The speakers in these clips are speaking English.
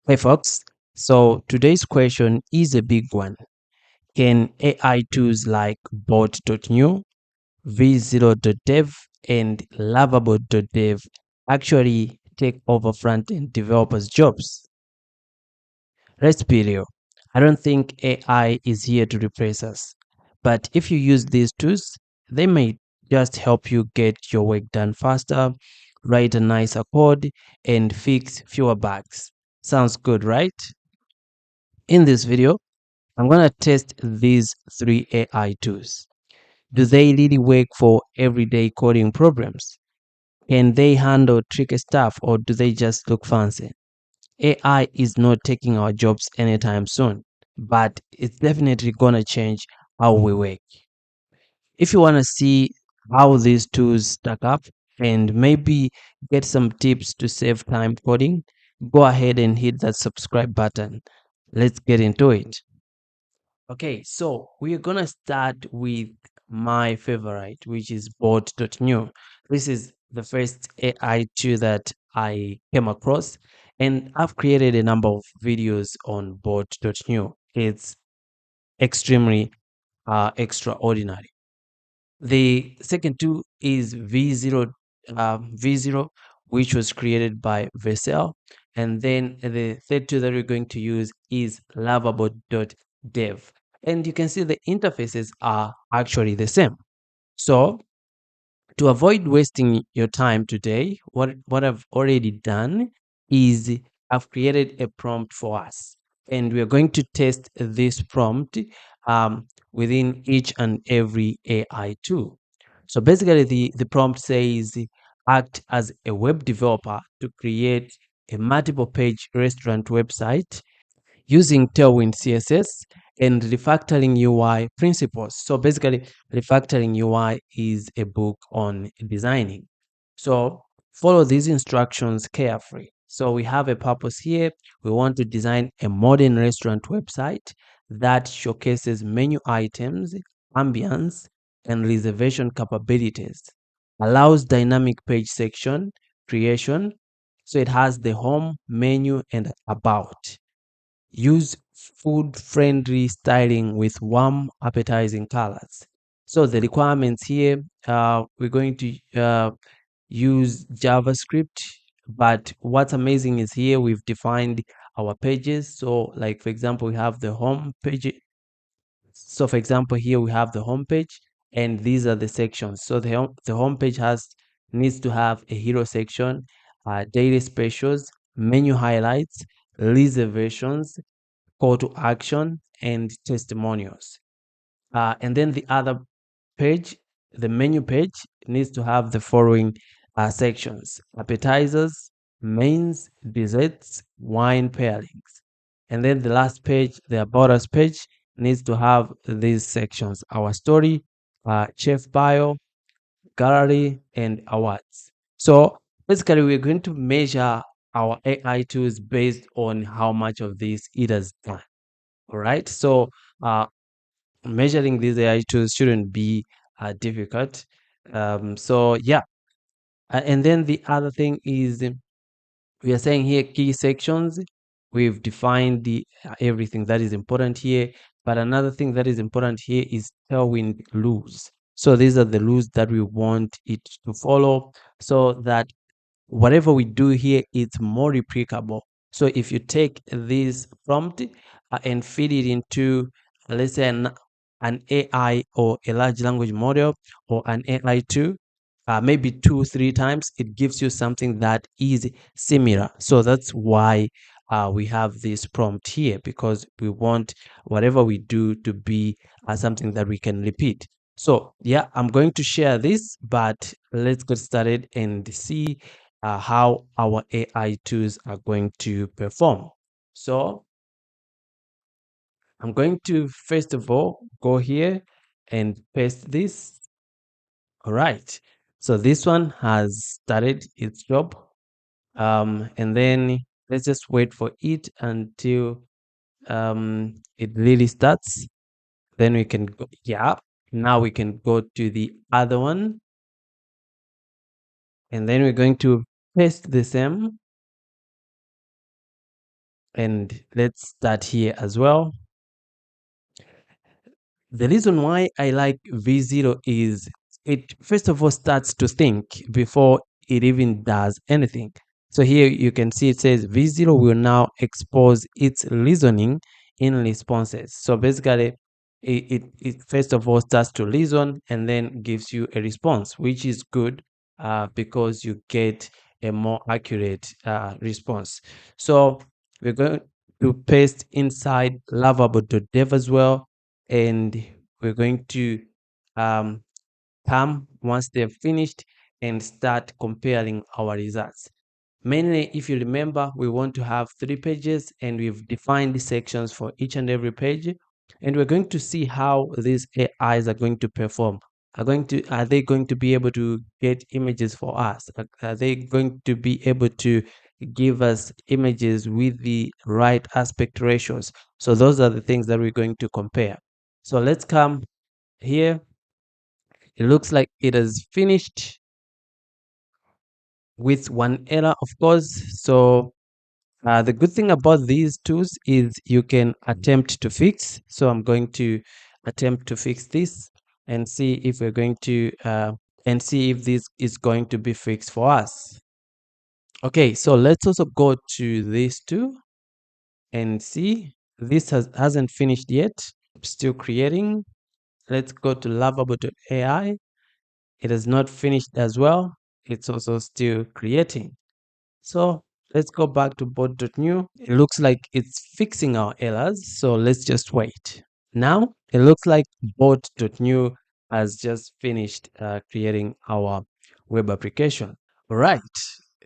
Hey folks, so today's question is a big one. Can AI tools like bolt.new, v0.dev, and lovable.dev actually take over front-end developers' jobs? Let's be real. I don't think AI is here to replace us. But if you use these tools, they may just help you get your work done faster, write a nicer code, and fix fewer bugs. Sounds good, right? In this video, I'm going to test these three AI tools. Do they really work for everyday coding problems? Can they handle tricky stuff or do they just look fancy? AI is not taking our jobs anytime soon, but it's definitely going to change how we work. If you want to see how these tools stack up and maybe get some tips to save time coding, go ahead and hit that subscribe button. Let's get into it. Okay, so we're gonna start with my favorite, which is bolt.new. This is the first AI tool that I came across, and I've created a number of videos on bolt.new. It's extremely extraordinary. The second tool is V0, which was created by Vercel. And then the third tool that we're going to use is lovable.dev. And you can see the interfaces are actually the same. So to avoid wasting your time today, what I've already done is I've created a prompt for us. And we're going to test this prompt within each and every AI tool. So basically, the prompt says act as a web developer to create a multiple page restaurant website using Tailwind CSS and refactoring UI principles. So basically, refactoring UI is a book on designing. So follow these instructions carefully. So we have a purpose here. We want to design a modern restaurant website that showcases menu items, ambience, and reservation capabilities. Allows dynamic page section creation. So it has the home, menu, and about. Use food-friendly styling with warm, appetizing colors. So the requirements here, we're going to use JavaScript, but what's amazing is here we've defined our pages. So like, for example, we have the home page. So for example, here we have the home page and these are the sections. So the home page needs to have a hero section, daily specials, menu highlights, reservations, call to action, and testimonials. And then the other page, the menu page, needs to have the following sections: appetizers, mains, desserts, wine pairings. And then the last page, the about us page, needs to have these sections: our story, chef bio, gallery, and awards. So basically, we're going to measure our AI tools based on how much of this it has done. All right. So uh, measuring these AI tools shouldn't be difficult. So yeah. And then the other thing is we are saying here key sections. We've defined the everything that is important here. But another thing that is important here is tailwind rules. So these are the rules that we want it to follow so that whatever we do here is more replicable. So if you take this prompt and feed it into, let's say, an AI or a large language model or an AI tool, maybe 2 3 times, it gives you something that is similar. So that's why we have this prompt here, because we want whatever we do to be something that we can repeat. So yeah, I'm going to share this, but let's get started and see how our AI tools are going to perform. So I'm going to first of all go here and paste this. All right. So this one has started its job. And then let's just wait for it until it really starts. Then we can go, yeah. Now we can go to the other one. And then we're going to paste the same. And let's start here as well. The reason why I like V0 is it first of all starts to think before it even does anything. So here you can see it says V0 will now expose its reasoning in responses. So basically, it first of all starts to reason and then gives you a response, which is good because you get a more accurate response. So we're going to paste inside lovable.dev as well, and we're going to um, come once they've finished and start comparing our results. Mainly, if you remember, we want to have 3 pages and we've defined the sections for each and every page. And we're going to see how these AIs are going to perform. Are they going to be able to get images for us? Are they going to be able to give us images with the right aspect ratios? So those are the things that we're going to compare. So let's come here. It looks like it has finished with one error, of course. So the good thing about these tools is you can attempt to fix. So I'm going to attempt to fix this and see if we're going to and see if this is going to be fixed for us. Okay, so let's also go to these two and see. This hasn't finished yet. Still creating. Let's go to lovable.ai. It has not finished as well. It's also still creating. So let's go back to bolt.new. It looks like it's fixing our errors. So let's just wait. Now it looks like bolt.new has just finished creating our web application. All right.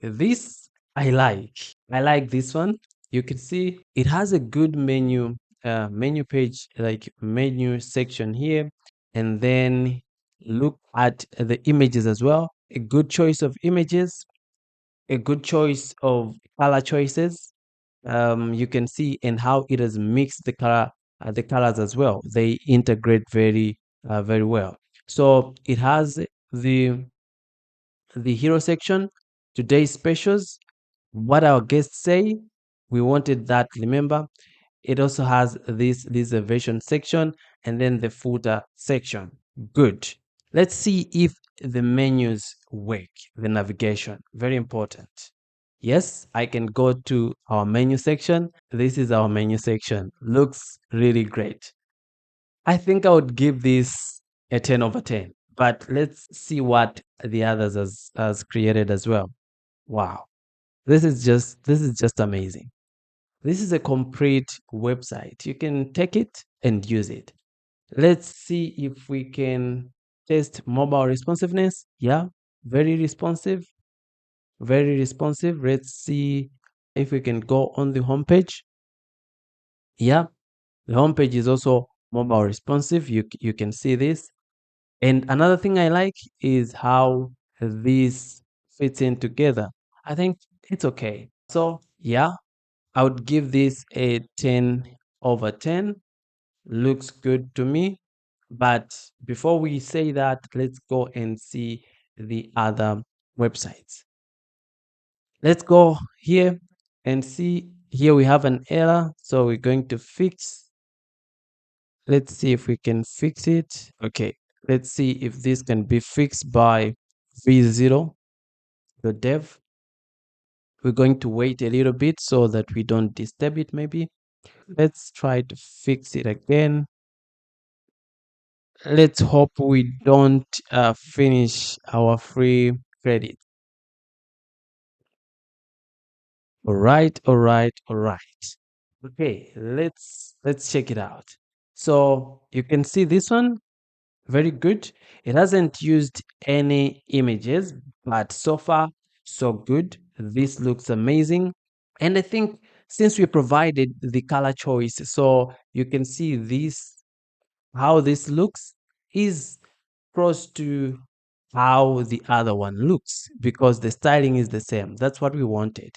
This I like. I like this one. You can see it has a good menu page, like menu section here. And then look at the images as well. A good choice of images, a good choice of color choices. You can see and how it has mixed the colors as well. They integrate very well. So it has the hero section, today's specials, what our guests say. We wanted that. Remember, it also has this reservation section and then the footer section. Good. Let's see if the menus work, the navigation. Very important. Yes, I can go to our menu section. This is our menu section. Looks really great. I think I would give this a 10 over 10. But let's see what the others has created as well. Wow. This is just amazing. This is a complete website. You can take it and use it. Let's see if we can test mobile responsiveness. Yeah, very responsive, very responsive. Let's see if we can go on the homepage. Yeah, the homepage is also mobile responsive. You can see this. And another thing I like is how this fits in together. I think it's okay. So yeah, I would give this a 10 over 10. Looks good to me. But before we say that, let's go and see the other websites. Let's go here and see. Here we have an error. So we're going to fix. Let's see if we can fix it. Okay. Let's see if this can be fixed by v0.dev. We're going to wait a little bit so that we don't disturb it maybe. Let's try to fix it again. Let's hope we don't finish our free credit. All right, all right, all right. Okay, let's check it out. So you can see this one, very good. It hasn't used any images, but so far so good. This looks amazing. And I think since we provided the color choice, so you can see this, how this looks is close to how the other one looks because the styling is the same. That's what we wanted.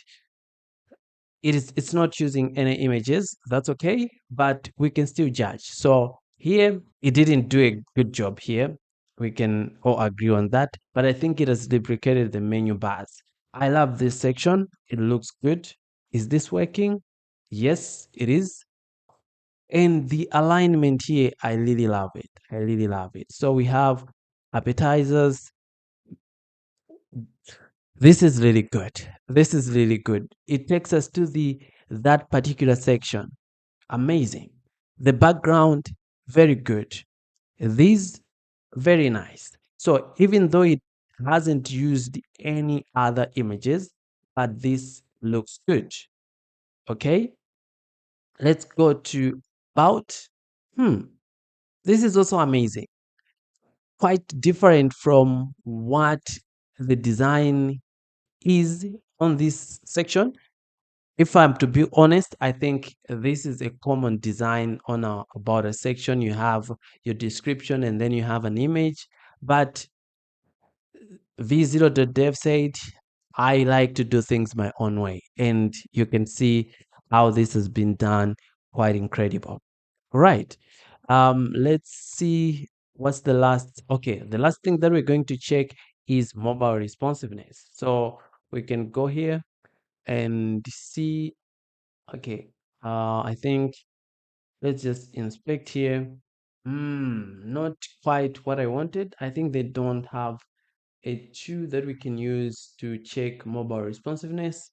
It's not using any images. That's okay, but we can still judge. So here it didn't do a good job here. We can all agree on that, but I think it has duplicated the menu bars. I love this section. It looks good. Is this working? Yes, it is. And the alignment here, I really love it. I really love it. So we have appetizers. This is really good. This is really good. It takes us to the that particular section. Amazing. The background, very good. These, very nice. So even though it hasn't used any other images, but this looks good. Okay, let's go to about. This is also amazing. Quite different from what the design is on this section. If I'm to be honest, I think this is a common design on a about a section. You have your description and then you have an image. But v0.dev said, I like to do things my own way. And you can see how this has been done. Quite incredible. Right. Let's see what's the last. Okay, the last thing that we're going to check is mobile responsiveness. So we can go here and see. Okay, I think let's just inspect here. Not quite what I wanted. I think they don't have a tool that we can use to check mobile responsiveness,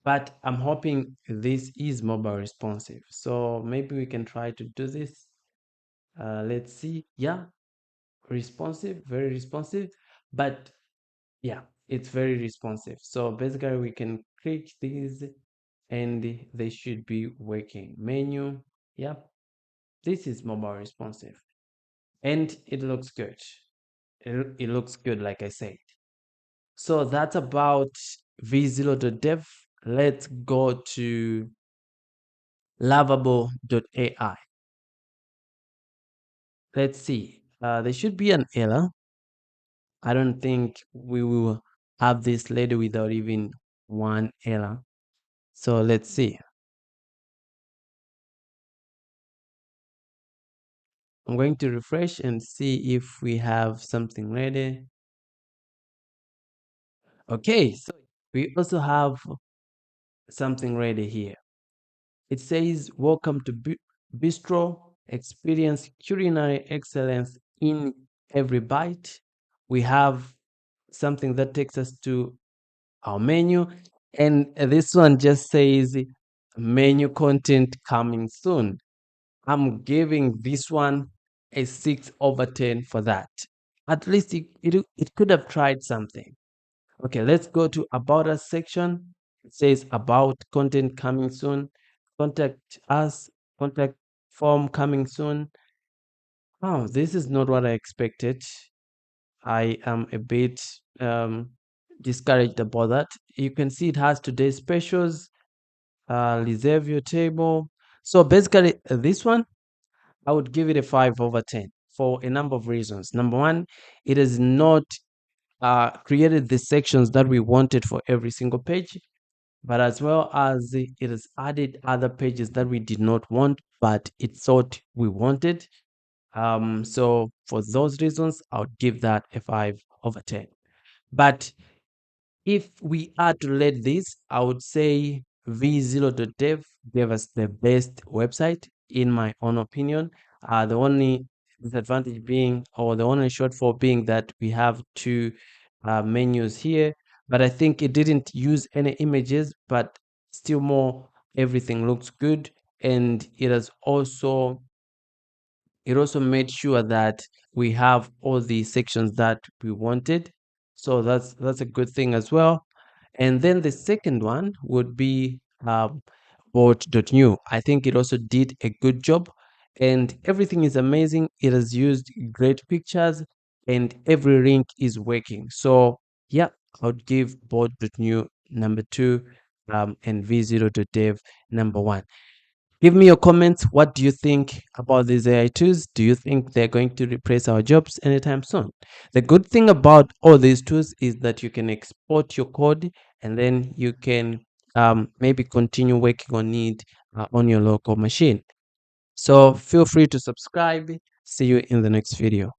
but I'm hoping this is mobile responsive. So maybe we can try to do this. Let's see. Yeah, responsive, very responsive, but yeah, it's very responsive. So basically we can click these and they should be working. Menu, yep, this is mobile responsive and it looks good. It looks good, like I said. So that's about v0.dev. Let's go to lovable.ai. Let's see. There should be an error. I don't think we will have this later without even one error. So let's see. I'm going to refresh and see if we have something ready. Okay, so we also have something ready here. It says, welcome to Bistro, experience culinary excellence in every bite. We have something that takes us to our menu. And this one just says menu content coming soon. I'm giving this one a 6/10 for that. At least it could have tried something. Okay, let's go to about us section. It says about content coming soon. Contact us, contact form coming soon. Oh, this is not what I expected. I am a bit discouraged about that. You can see it has today's specials, reserve your table. So basically, this one, I would give it a 5/10 for a number of reasons. Number one, it has not created the sections that we wanted for every single page, but as well as it has added other pages that we did not want, but it thought we wanted. So for those reasons, I would give that a 5/10. But if we are to let this, I would say v0.dev gave us the best website, in my own opinion. The only disadvantage being, or the only shortfall being, that we have two menus here, but I think it didn't use any images, but still more, everything looks good. And it also made sure that we have all the sections that we wanted. So that's a good thing as well. And then the second one would be bolt.new. I think it also did a good job and everything is amazing. It has used great pictures and every link is working. So yeah, I would give bolt.new number 2, and v0.dev number 1. Give me your comments. What do you think about these AI tools? Do you think they're going to replace our jobs anytime soon? The good thing about all these tools is that you can export your code and then you can maybe continue working on it on your local machine. So feel free to subscribe. See you in the next video.